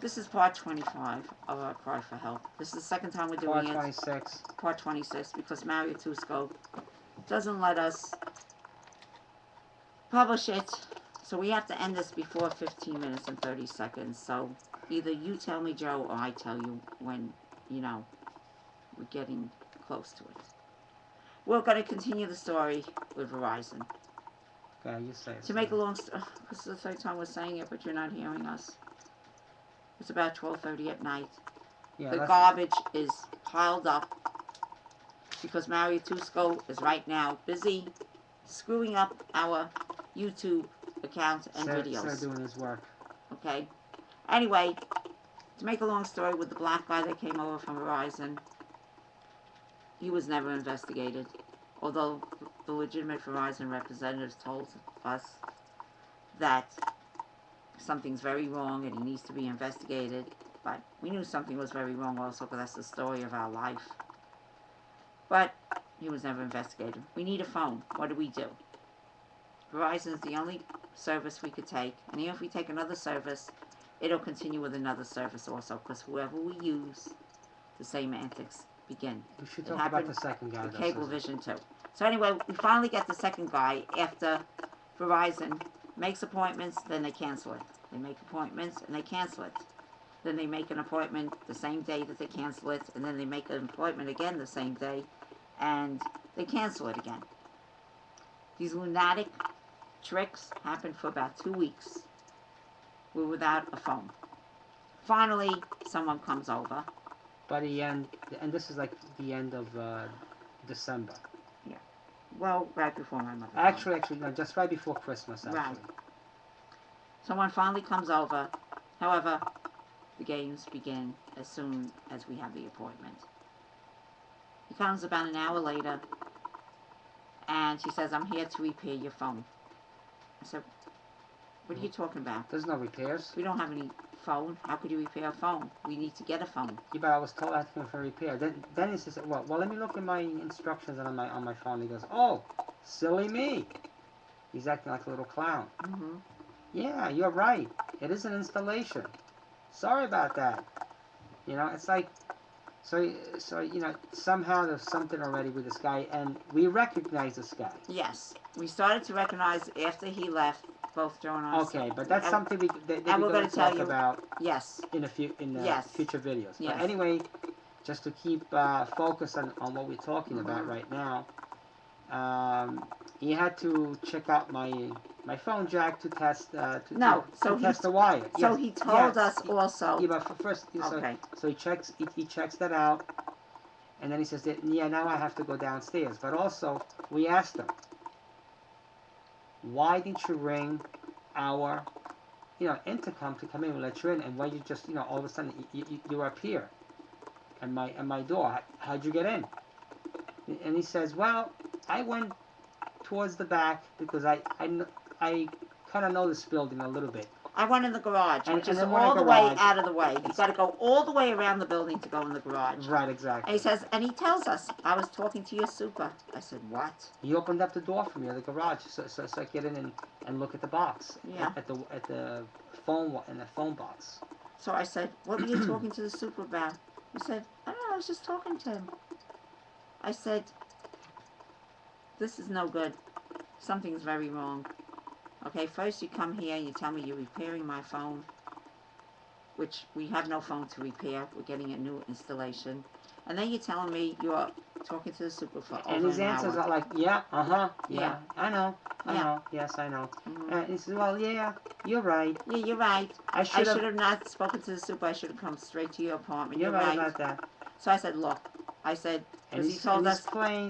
This is part 25 of our cry for help. This is the second time we're doing Part 26. it. Part 26, because Mario Tusco doesn't let us publish it. So we have to end this before 15 minutes and 30 seconds. So either you tell me, Joe, or I tell you when, you know, we're getting close to it. We're going to continue the story with Verizon. Okay, you say it. To make a long story, this is the third time we're saying it, but you're not hearing us. It's about 12:30 at night. Yeah, the garbage is piled up because Mario Tusco is right now busy screwing up our YouTube account and videos. Instead of doing his work. Okay. Anyway, to make a long story, with the black guy that came over from Verizon, he was never investigated. Although the legitimate Verizon representatives told us that something's very wrong and he needs to be investigated. But we knew something was very wrong also because that's the story of our life. But he was never investigated. We need a phone. What do? Verizon is the only service we could take. And even if we take another service, it'll continue with another service also. Because whoever we use, the same antics begin. We should talk about the second guy. The Cablevision too. So anyway, we finally get the second guy after Verizon makes appointments, then they cancel it. They make appointments and they cancel it. Then they make an appointment the same day that they cancel it, and then they make an appointment again the same day, and they cancel it again. These lunatic tricks happened for about 2 weeks. We're without a phone. Finally, someone comes over. By the end, and this is like the end of December. Yeah. Well, right before my mother. Actually, no, just right before Christmas, actually. Right. Someone finally comes over. However, the games begin as soon as we have the appointment. He comes about an hour later, and she says, "I'm here to repair your phone." I said, "What are you talking about? There's no repairs. We don't have any phone. How could you repair a phone? We need to get a phone." Yeah, but I was told I had to come for repair. Then he says, well, let me look at my instructions on my phone. He goes, "Oh, silly me." He's acting like a little clown. Mm-hmm. Yeah, you're right. It is an installation. Sorry about that. You know, it's like, so you know, somehow there's something already with this guy, and we recognize this guy. Yes, we started to recognize after he left, both Joe and I. Okay, but that's something we're going to talk about. Yes. In the future videos. Yes. But anyway, just to keep focus on what we're talking about right now, he had to check out my phone jack to test test the wire. So he told us also. Yeah, but first, okay. So he checks that out, and then he says that, yeah, now I have to go downstairs. But also we asked him, why didn't you ring our intercom to come in and let you in, and why you just all of a sudden you're up here at my door? How'd you get in? And he says, well, I went towards the back because I kind of know this building a little bit. I went in the garage, which is all the way out of the way. You've got to go all the way around the building to go in the garage. Right, exactly. And he says, and he tells us, I was talking to your super. I said, what? He opened up the door for me, the garage, so I could get in and look at the box. Yeah. At the phone box. So I said, what were you talking to the super about? He said, I don't know, I was just talking to him. I said, this is no good. Something's very wrong. Okay, first you come here and you tell me you're repairing my phone, which we have no phone to repair. We're getting a new installation. And then you're telling me you're talking to the super for over an hour. And his answers are like, yeah, yeah, I know, yes, I know. Mm-hmm. And he says, well, yeah, you're right. Yeah, you're right. I should have not spoken to the super. I should have come straight to your apartment. You're right about that. So I said, look, because he told us.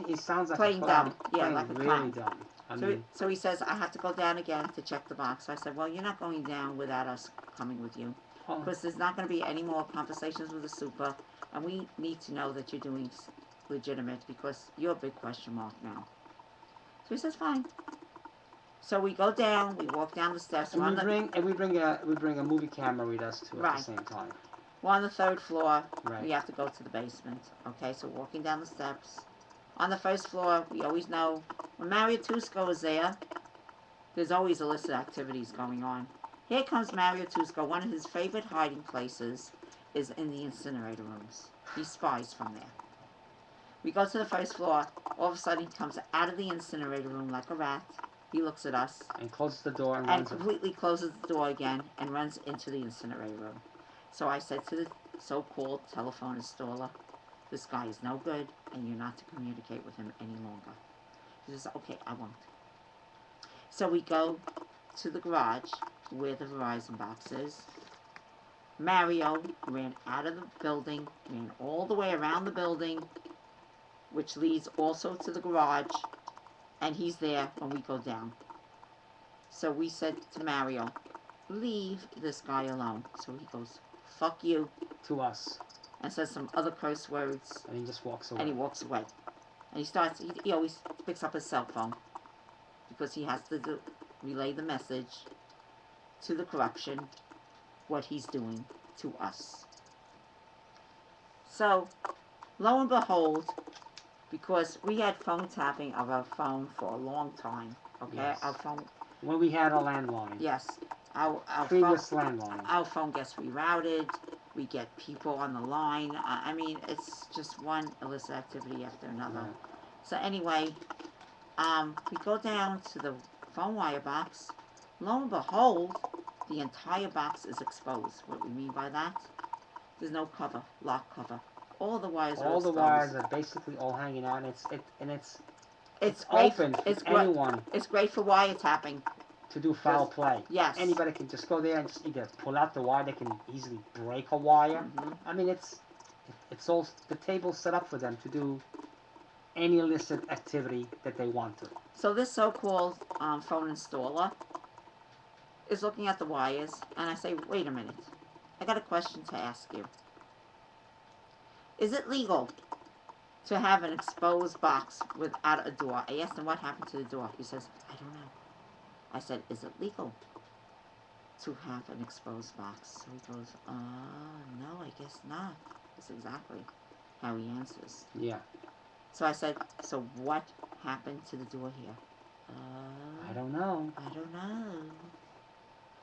He sounds like playing a clown. dumb. Yeah, like a clown. Really dumb. So he says, I have to go down again to check the box. So I said, well, you're not going down without us coming with you. Because there's not going to be any more conversations with the super. And we need to know that you're doing legitimate because you're a big question mark now. So he says, fine. So we go down, we walk down the steps. And we bring a movie camera with us too at the same time. We're on the 3rd floor. Right. We have to go to the basement. Okay, so walking down the steps. On the 1st floor, we always know when Mario Tusco is there, there's always illicit activities going on. Here comes Mario Tusco. One of his favorite hiding places is in the incinerator rooms. He spies from there. We go to the first floor. All of a sudden, he comes out of the incinerator room like a rat. He looks at us. And closes the door and And runs. completely closes the door again and runs into the incinerator room. So I said to the so-called telephone installer, this guy is no good and you're not to communicate with him any longer. He says, okay, I won't. So we go to the garage where the Verizon box is. Mario ran out of the building, ran all the way around the building, which leads also to the garage, and he's there when we go down. So we said to Mario, leave this guy alone. So he goes, fuck you. To us. And says some other curse words. And he just walks away. And he walks away. And he always picks up his cell phone because he has to relay the message to the corruption, what he's doing to us. So, lo and behold, because we had phone tapping of our phone for a long time, okay? Yes. Our phone... When we had a landline. Yes. Our previous landline. Our phone gets rerouted. We get people on the line. I mean, it's just one illicit activity after another. Right. So anyway, we go down to the phone wire box. Lo and behold, the entire box is exposed. What we mean by that? There's no cover, lock cover. All the wires are exposed. All the wires are basically all hanging out, and it's great, open for it's anyone. It's great for wiretapping. To do foul play. Yes. Anybody can just go there and just either pull out the wire. They can easily break a wire. Mm-hmm. I mean, it's all the table's set up for them to do any illicit activity that they want to. So this so-called phone installer is looking at the wires, and I say, wait a minute. I got a question to ask you. Is it legal to have an exposed box without a door? I asked him what happened to the door. He says, I don't know. I said, is it legal to have an exposed box? So he goes, no, I guess not. That's exactly how he answers. Yeah. So I said, so what happened to the door here? I don't know. I don't know.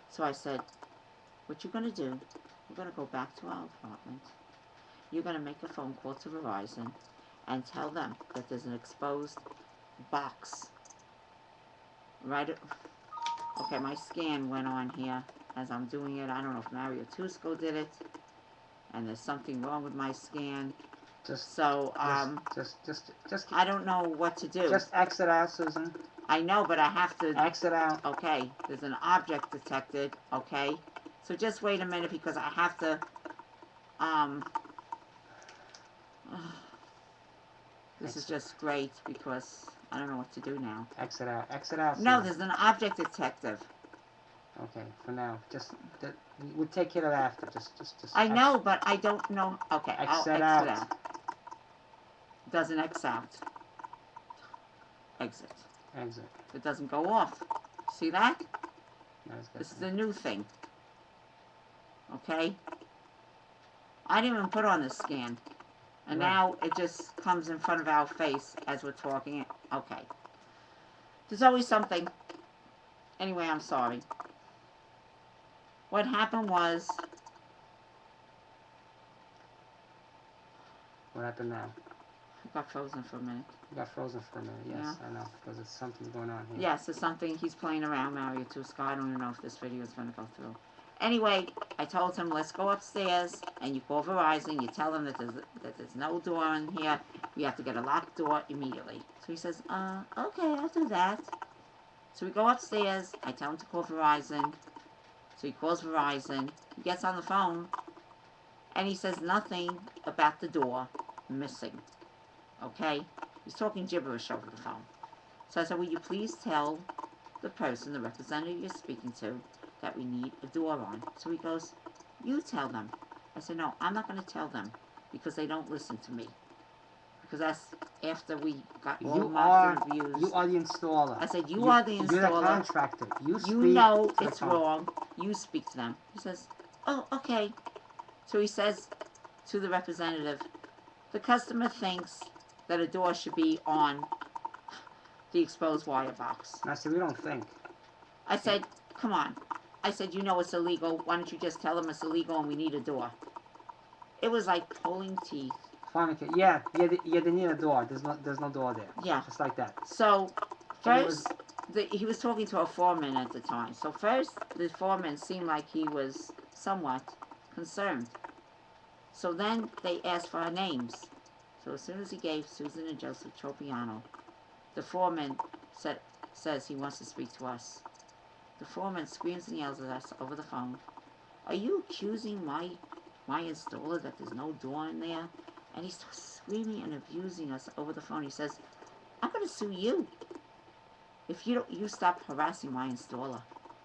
So I said, what you're going to do, you're going to go back to our apartment. You're going to make a phone call to Verizon and tell them that there's an exposed box. Right? Okay, my scan went on here as I'm doing it. I don't know if Mario Tusco did it. And there's something wrong with my scan. Just I don't know what to do. Just exit out, Susan. I know, but I have to... Exit out. Okay, there's an object detected, okay? So just wait a minute because I have to... This is just great because I don't know what to do now. Exit out. Exit out, Susan. No, there's an object detective. Okay, for now. We'll take care of that after. Just I know, but I don't know. Okay, I'll exit out. Doesn't X out. Exit. Exit. It doesn't go off. See that? This is the new thing. Okay? I didn't even put on the scan. And now it just comes in front of our face as we're talking. Okay. There's always something. Anyway, I'm sorry. What happened was... What happened now? I got frozen for a minute. You got frozen for a minute, yes, yeah. I know, because it's something going on here. Yes, there's something, he's playing around, Mario Tusco. I don't even know if this video is going to go through. Anyway, I told him, let's go upstairs, and you call Verizon, you tell them that there's no door in here, we have to get a locked door immediately. So he says, okay, I'll do that. So we go upstairs, I tell him to call Verizon, so he calls Verizon, he gets on the phone, and he says nothing about the door missing. Okay? He's talking gibberish over the phone. So I said, will you please tell the person, the representative you're speaking to, that we need a door on? So he goes, you tell them. I said, no, I'm not going to tell them because they don't listen to me. Because that's after we got all my reviews. You are the installer. I said, you are the installer. You're the contractor. You know it's wrong. You speak to them. He says, oh, okay. So he says to the representative, the customer thinks that a door should be on the exposed wire box. And I said, we don't think. I said, come on. I said, you know it's illegal. Why don't you just tell them it's illegal and we need a door? It was like pulling teeth. Pharmacy. Yeah, yeah, yeah. They need a door. There's no door there. Yeah. Just like that. So And it was first, he was talking to a foreman at the time. So first, the foreman seemed like he was somewhat concerned. So then they asked for our names. So as soon as he gave Susan and Joseph Tropeano, the foreman says he wants to speak to us. The foreman screams and yells at us over the phone. Are you accusing my installer that there's no door in there? And he starts screaming and abusing us over the phone. He says, I'm going to sue you if you stop harassing my installer.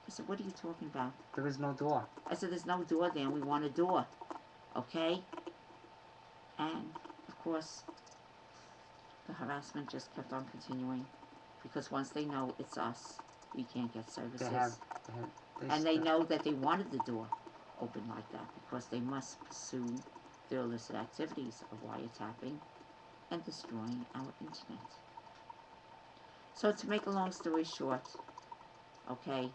I said, what are you talking about? there is no door. I said, there's no door there and we want a door. Okay? And, of course, the harassment just kept on continuing because once they know it's us, we can't get services. And they know that they wanted the door open like that because they must pursue their illicit activities of wiretapping and destroying our internet. So to make a long story short, okay,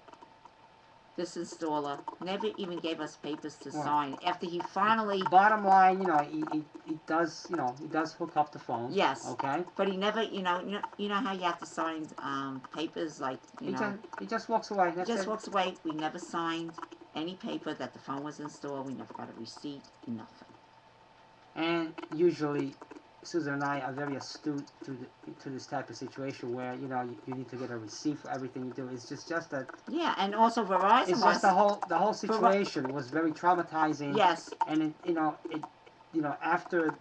this installer never even gave us papers to sign after he finally... Bottom line, he does, he does hook up the phone. Yes. Okay. But he never, you know how you have to sign papers, like, He just walks away. He just walks away. We never signed any paper that the phone was installed. We never got a receipt. Nothing. And usually, Susan and I are very astute to this type of situation where you need to get a receipt for everything you do. It's just that. Yeah, and also Verizon. It's just the whole situation was very traumatizing. Yes. And after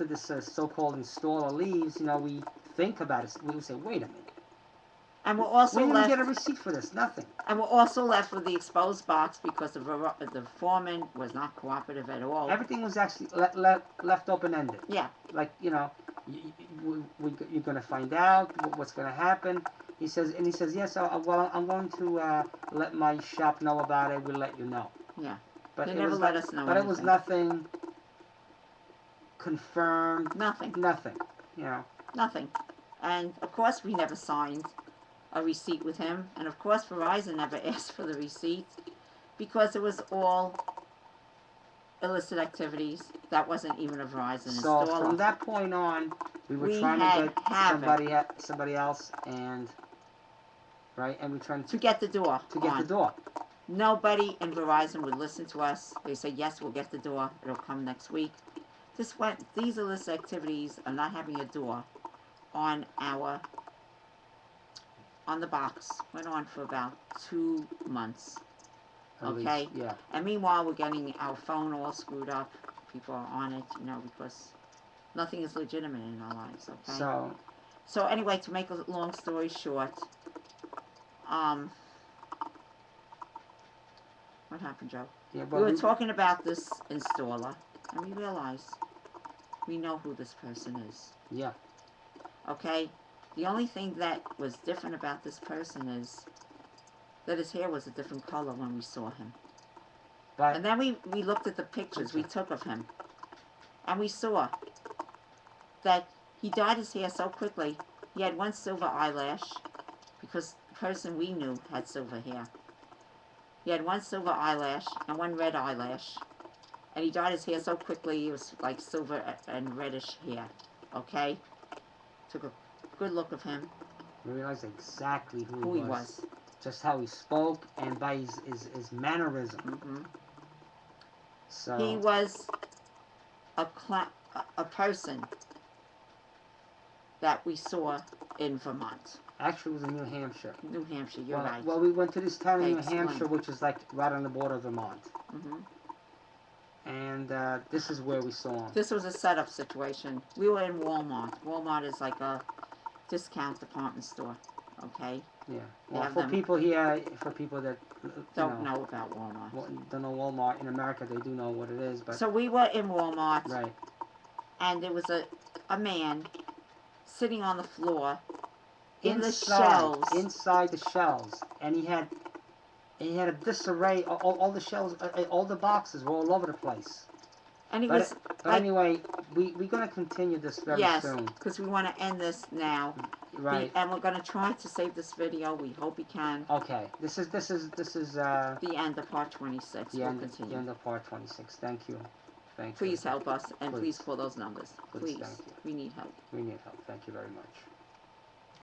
this so-called installer leaves, we think about it. We say, wait a minute. And we're also we didn't left, get a receipt for this. Nothing. And we're also left with the exposed box because the foreman was not cooperative at all. Everything was actually left open-ended. Yeah. Like, you're going to find out what's going to happen. He says, yes, well, I'm going to let my shop know about it. We'll let you know. Yeah. But they it never was let us know But anything. it was nothing confirmed. Nothing. Nothing. Nothing. And, of course, we never signed a receipt with him. And, of course, Verizon never asked for the receipt because it was all illicit activities. That wasn't even a Verizon installer. So from that point on, we were trying to get somebody else, and we trying to get the door. The door. Nobody in Verizon would listen to us. They said, yes, we'll get the door. It'll come next week. These illicit activities of not having a door on the box went on for about 2 months. Okay? Yeah. And meanwhile, we're getting our phone all screwed up. People are on it, because nothing is legitimate in our lives, okay? So anyway, to make a long story short, what happened, Joe? Yeah, we were talking about this installer, and we realized we know who this person is. Yeah. Okay? The only thing that was different about this person is that his hair was a different color when we saw him. But and then we looked at the pictures we took of him, and we saw that he dyed his hair so quickly. He had one silver eyelash, because the person we knew had silver hair. He had one silver eyelash and one red eyelash, and he dyed his hair so quickly it was like silver and reddish hair. Okay? Took a good look of him. We realized exactly who he was. Just how he spoke and by his mannerism. Mm-hmm. So he was a person that we saw in Vermont. Actually, it was in New Hampshire. New Hampshire, you're right. Well, we went to this town in New Hampshire, which is like right on the border of Vermont. Mm-hmm. And this is where we saw him. This was a setup situation. We were in Walmart. Walmart is like a discount department store. Okay? Yeah. Well, for people that don't know about Walmart. Don't know Walmart. In America, they do know what it is. But so we were in Walmart. Right. And there was a man sitting on the floor in the shelves. Inside the shelves. And he had a disarray. All the shelves, all the boxes were all over the place. And he but, was. But anyway, we're going to continue this very soon. Yes, because we want to end this now. Right. And we're going to try to save this video. We hope we can. Okay. This is the end of part 26. We'll continue. The end of part 26. Thank you. Thank you. Please help us, and please Please. call those numbers. Please, Please. thank you. We need help. We need help. Thank you very much.